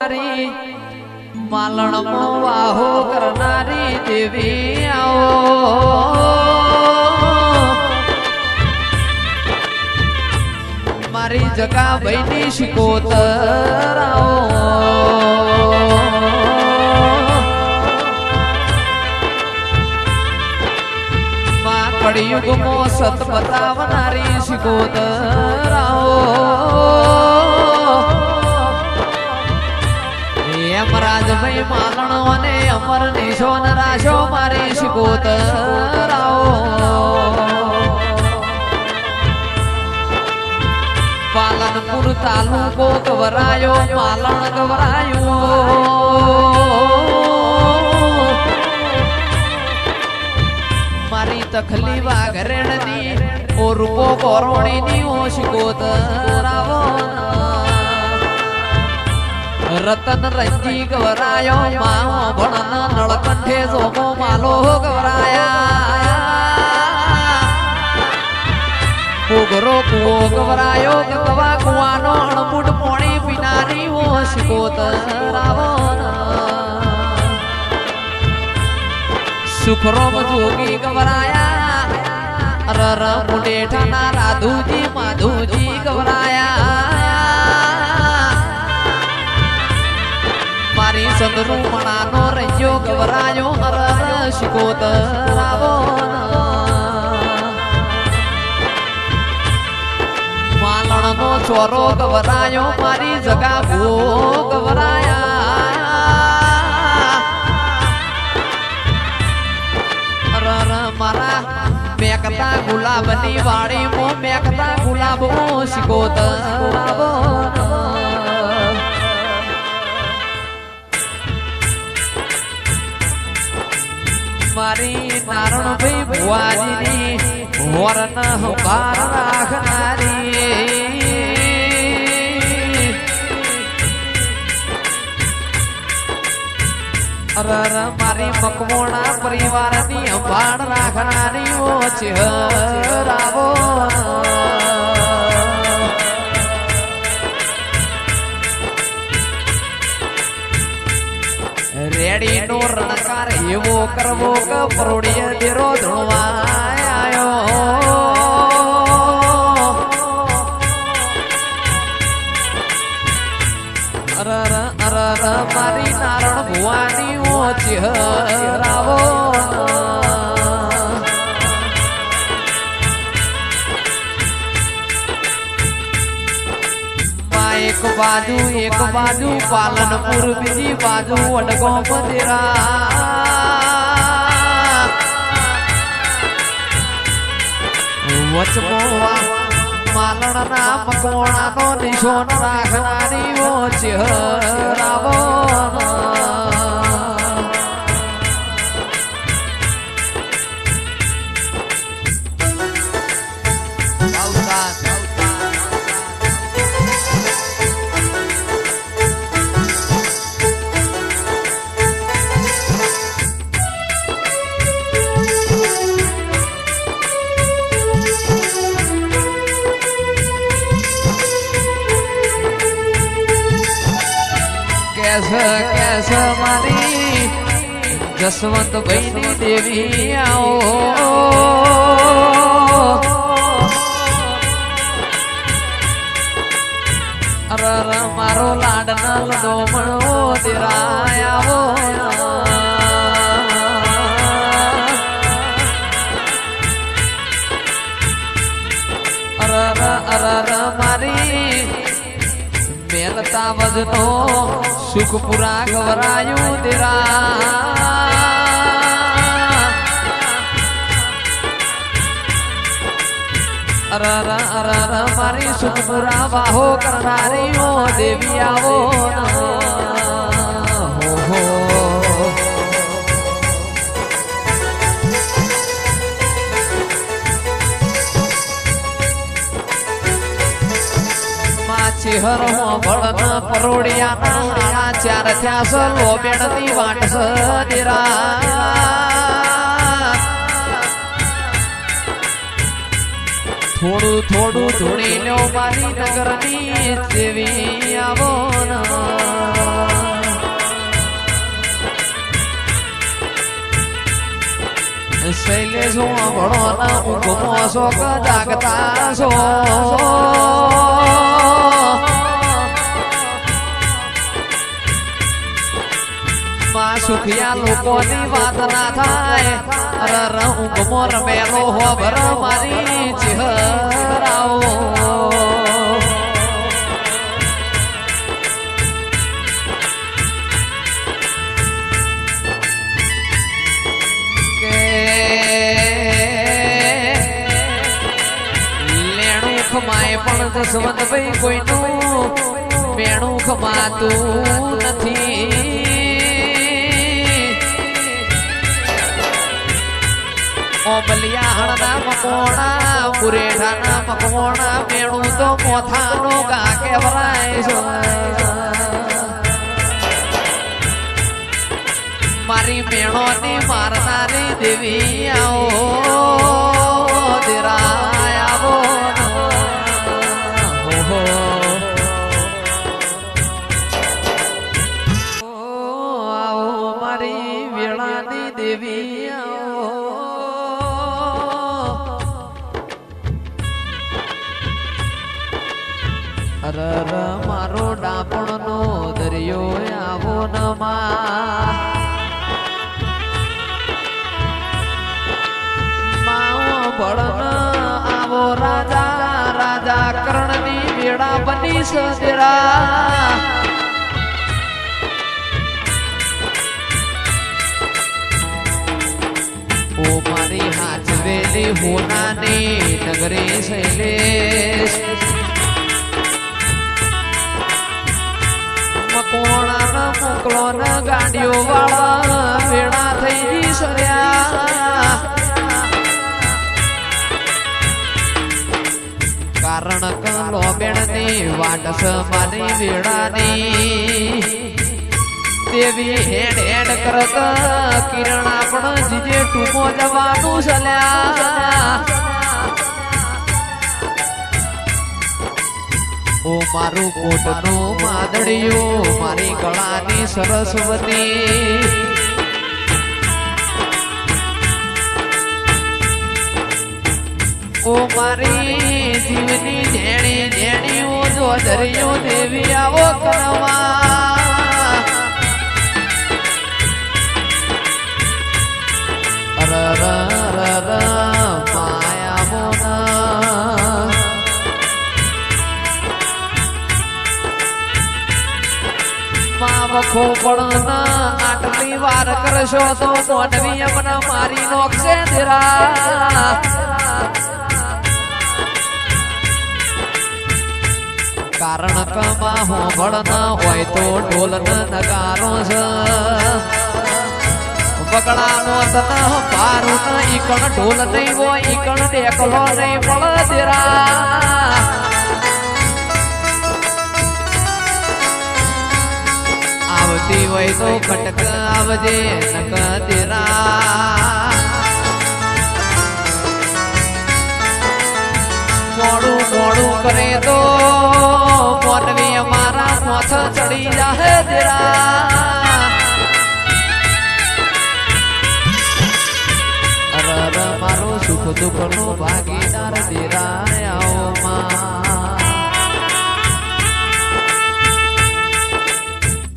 मालण वाहो करनारी देवी आओ मारी जगा बहनी शिकोतर आओ मां कड़ियुग मो सत बतावनारी शिकोतर आओ अमराज भाई मालणो ने अमर निशो न राशो मारी शिकोतर आओ पालनपुर तालुको गवरायो मालण गवरायो मारी तखली वाघरेण दी ओ रूपो कोरोणी नी ओ शिकोतर आओ रतन रंजी गवरायो माओ भणन नळकंठे जोमो मालो गवराया पोगरो कुओ गवरायो गवा कुआनो अणमुट पोणी पिनारी वो शिकोतर आवो सुखरोम जोगी गवराया रर मुडेठा राधुजी माधुजी गवराया मारी संदरू मनानो रंजो गवरायो हरर शिकोतर आवो मालणनो चोरो गवरायो मारी जगा भू गवराया हरर मारा मेकता गुलाबनी वाड़ी मो मेकता गुलाबो शिकोतर आवो मारी नारण भाई बुआजी नी वरन बार राखनारी अरर मारी मकमोणा परिवार नी अंबाड़ राखनारी वो चेहरावो रेडी नो रणकार एवो करवो क परोड़िया देरो धुणवायो अरर अरर मारी नारण भुवानी वो चेहरावो एक बाजू पालनपुर बीजी बाजू वडगो मदिरा वचमो मालण ना मकोणा नो निशोन राखनारी वो चेहरावो कैसे मारी जसवंत बहनी देवी आओ अरर मारो लाडना लडोमणो दिरायावो अरर अरर मारी मेलता वजनो सुखपुरा गवरायु तेरा अरर अरर मारी सुखपुरा बाहो करनारी ओ देवी आवो हो चेहर भड़न परोड़िया नाना चार थ्यास लो बेड़ती वाट सदिरा थोड़ू थोड़ू धूड़ी लो मारी नगर नी देवी आवो ना શૈલેષ ભણો ના ઊંઘમો છો કે જાગતા છો માં સુખિયા લોકોની વાત ના થાય અરર ઊંઘમો રમેલો હોબર મારી ચહેરાઓ ખમાય પણ જસવંત ભાઈ કોઈનું મેણું ખમાતું નથી ઓબલિયાહણના મકોણા પુરેઠાના મકવોણા મેણું તો મોથાનો ગા કેવરાય છે મારી મેણોની મારનારી દેવી આવો દેરાય આવો દેવી અરર મારો ડાપણ નો દરિયો આવો નમા માવો બળન આવો રાજા રાજા કર્ણની વેળા બની સદેરા ઓ મારી હાજવેલી હોનાની નગરે શૈલેષ મકોણા મોકલો ન ગાડીઓ વાળા વેળા થઈ સર્યા કારણ કલો બેણની વાટસ મારી વેળાની દેવી હેડ હેડ કરત કિરણ આપણ જીજે ટૂંકો જવાનું ચલ્યા ઓ મારું કોટનું માદડિયું મારી ગળાની સરસ્વતી ઓ મારી જીવની ઝેણી ઝેણીઓ જો દરિયો દેવી આવો કરવા માયા મોના વખો પણ આટલી વાર કરશો તો મોનવી અમને મારી નોખશે દેરા કારણ કમા હોંભળ ન હોય તો ઢોલ ન નગારો છે બગડાનો તન પારું ન ઈકણ ઢોલ નહીં હોય ઈકણ ડેકલો નહીં પળ દેરા આવતી હોય તો ખટક આવજે નક દેરા મોડું મોડું કરે તો મોનવી અમારા મોથ ચડી જાહે દેરા